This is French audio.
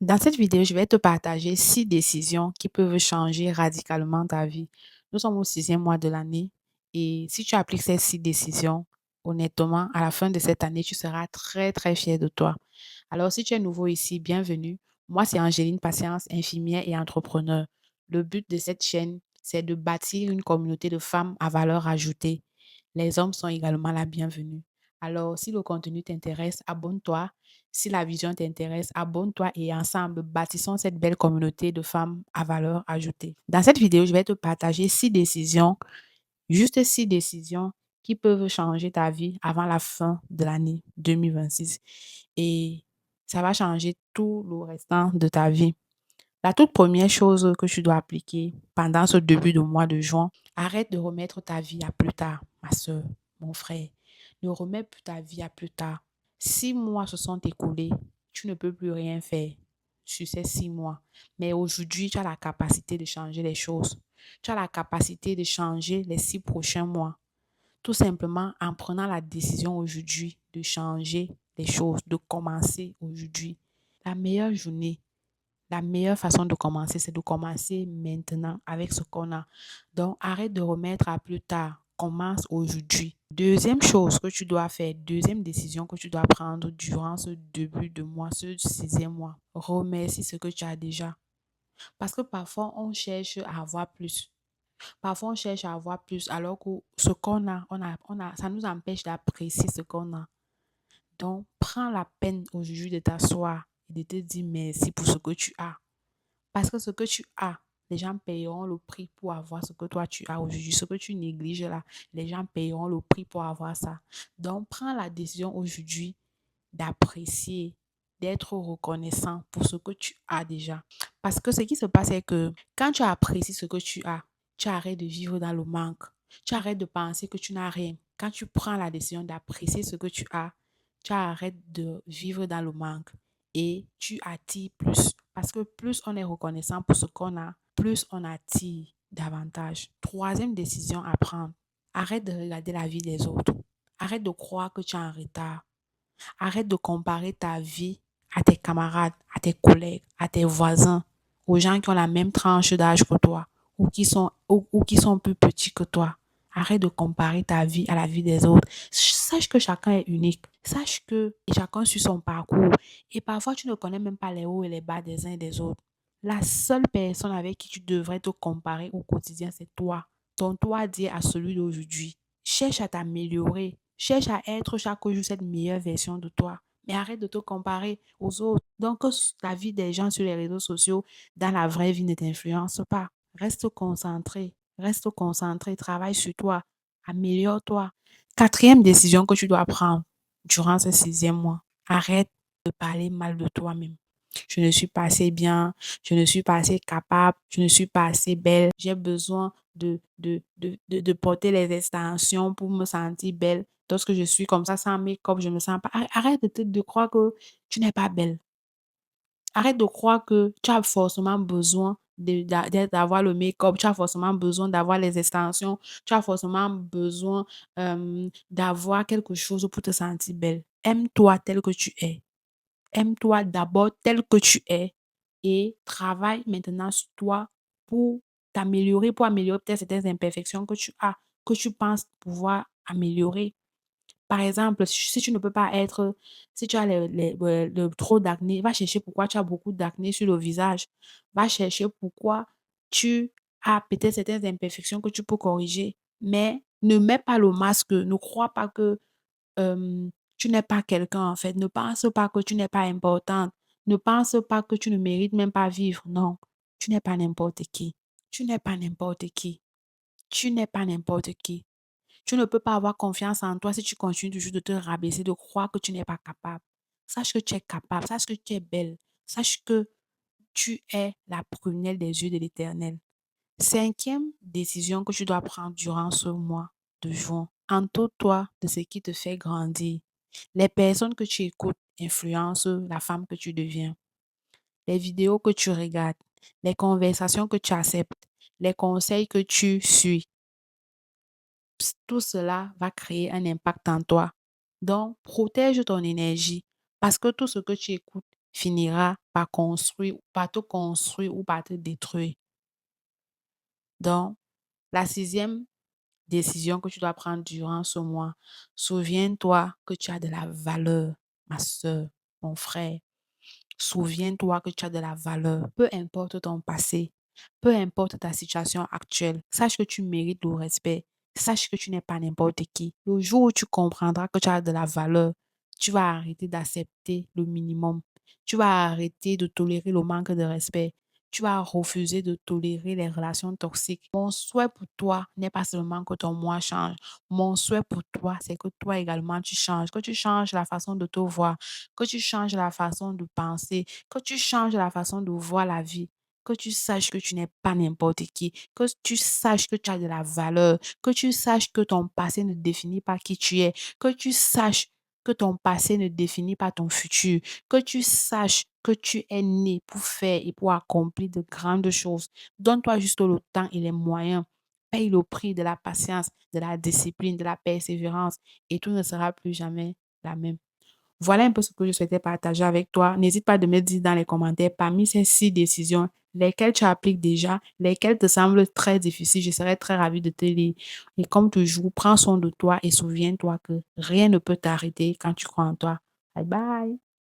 Dans cette vidéo, je vais te partager 6 décisions qui peuvent changer radicalement ta vie. Nous sommes au 6e mois de l'année et si tu appliques ces 6 décisions, honnêtement, à la fin de cette année, tu seras très, très fier de toi. Alors, si tu es nouveau ici, bienvenue. Moi, c'est Angéline Patience, infirmière et entrepreneur. Le but de cette chaîne, c'est de bâtir une communauté de femmes à valeur ajoutée. Les hommes sont également la bienvenue. Alors, si le contenu t'intéresse, abonne-toi. Si la vision t'intéresse, abonne-toi et ensemble, bâtissons cette belle communauté de femmes à valeur ajoutée. Dans cette vidéo, je vais te partager 6 décisions, juste 6 décisions qui peuvent changer ta vie avant la fin de l'année 2026. Et ça va changer tout le restant de ta vie. La toute première chose que tu dois appliquer pendant ce début de mois de juin, arrête de remettre ta vie à plus tard, ma soeur, mon frère. Ne remets plus ta vie à plus tard. 6 mois se sont écoulés. Tu ne peux plus rien faire sur ces 6 mois. Mais aujourd'hui, tu as la capacité de changer les choses. Tu as la capacité de changer les 6 prochains mois. Tout simplement en prenant la décision aujourd'hui de changer les choses, de commencer aujourd'hui. La meilleure journée, la meilleure façon de commencer, c'est de commencer maintenant avec ce qu'on a. Donc, arrête de remettre à plus tard. Commence aujourd'hui. Deuxième chose que tu dois faire, deuxième décision que tu dois prendre durant ce début de mois, ce 6e mois. Remercie ce que tu as déjà. Parce que parfois, on cherche à avoir plus. Parfois, on cherche à avoir plus alors que ce qu'on a, ça nous empêche d'apprécier ce qu'on a. Donc, prends la peine aujourd'hui de t'asseoir et de te dire merci pour ce que tu as. Parce que ce que tu as, les gens payeront le prix pour avoir ce que toi tu as aujourd'hui. Ce que tu négliges là, les gens payeront le prix pour avoir ça. Donc, prends la décision aujourd'hui d'apprécier, d'être reconnaissant pour ce que tu as déjà. Parce que ce qui se passe, c'est que quand tu apprécies ce que tu arrêtes de vivre dans le manque. Tu arrêtes de penser que tu n'as rien. Quand tu prends la décision d'apprécier ce que tu arrêtes de vivre dans le manque et tu attires plus. Parce que plus on est reconnaissant pour ce qu'on a, plus on attire davantage. Troisième décision à prendre. Arrête de regarder la vie des autres. Arrête de croire que tu es en retard. Arrête de comparer ta vie à tes camarades, à tes collègues, à tes voisins, aux gens qui ont la même tranche d'âge que toi ou qui sont plus petits que toi. Arrête de comparer ta vie à la vie des autres. Sache que chacun est unique. Sache que chacun suit son parcours. Et parfois, tu ne connais même pas les hauts et les bas des uns et des autres. La seule personne avec qui tu devrais te comparer au quotidien, c'est toi. Ton toi dit à celui d'aujourd'hui. Cherche à t'améliorer. Cherche à être chaque jour cette meilleure version de toi. Mais arrête de te comparer aux autres. Donc, que la vie des gens sur les réseaux sociaux, dans la vraie vie, ne t'influence pas. Reste concentré. Reste concentré. Travaille sur toi. Améliore-toi. Quatrième décision que tu dois prendre durant ce 6e mois. Arrête de parler mal de toi-même. Je ne suis pas assez bien, je ne suis pas assez capable, je ne suis pas assez belle. J'ai besoin de porter les extensions pour me sentir belle. Lorsque je suis comme ça, sans make-up, je me sens pas. Arrête de croire que tu n'es pas belle. Arrête de croire que tu as forcément besoin d'avoir le make-up, tu as forcément besoin d'avoir les extensions, tu as forcément besoin d'avoir quelque chose pour te sentir belle. Aime-toi tel que tu es. Aime-toi d'abord tel que tu es et travaille maintenant sur toi pour t'améliorer, pour améliorer peut-être certaines imperfections que tu as, que tu penses pouvoir améliorer. Par exemple, si tu ne peux pas être, si tu as trop d'acné, va chercher pourquoi tu as beaucoup d'acné sur le visage. Va chercher pourquoi tu as peut-être certaines imperfections que tu peux corriger. Mais ne mets pas le masque, ne crois pas que tu n'es pas quelqu'un en fait. Ne pense pas que tu n'es pas importante. Ne pense pas que tu ne mérites même pas vivre. Non, tu n'es pas n'importe qui. Tu n'es pas n'importe qui. Tu n'es pas n'importe qui. Tu ne peux pas avoir confiance en toi si tu continues toujours de te rabaisser, de croire que tu n'es pas capable. Sache que tu es capable. Sache que tu es belle. Sache que tu es la prunelle des yeux de l'Éternel. Cinquième décision que tu dois prendre durant ce mois de juin. Entoure-toi de ce qui te fait grandir. Les personnes que tu écoutes influencent la femme que tu deviens. Les vidéos que tu regardes, les conversations que tu acceptes, les conseils que tu suis, tout cela va créer un impact en toi. Donc, protège ton énergie parce que tout ce que tu écoutes finira par te construire ou par te détruire. Donc, la sixième décision que tu dois prendre durant ce mois, souviens-toi que tu as de la valeur, ma soeur, mon frère. Souviens-toi que tu as de la valeur, peu importe ton passé, peu importe ta situation actuelle. Sache que tu mérites le respect. Sache que tu n'es pas n'importe qui. Le jour où tu comprendras que tu as de la valeur, tu vas arrêter d'accepter le minimum. Tu vas arrêter de tolérer le manque de respect. Tu vas refuser de tolérer les relations toxiques. Mon souhait pour toi n'est pas seulement que ton moi change. Mon souhait pour toi, c'est que toi également tu changes, que tu changes la façon de te voir, que tu changes la façon de penser, que tu changes la façon de voir la vie, que tu saches que tu n'es pas n'importe qui, que tu saches que tu as de la valeur, que tu saches que ton passé ne définit pas qui tu es, que tu saches que ton passé ne définit pas ton futur, que tu saches que tu es né pour faire et pour accomplir de grandes choses. Donne-toi juste le temps et les moyens. Paye le prix de la patience, de la discipline, de la persévérance et tout ne sera plus jamais la même. Voilà un peu ce que je souhaitais partager avec toi. N'hésite pas de me dire dans les commentaires parmi ces 6 décisions, lesquelles tu appliques déjà, lesquelles te semblent très difficiles. Je serais très ravie de te lire. Et comme toujours, prends soin de toi et souviens-toi que rien ne peut t'arrêter quand tu crois en toi. Bye bye.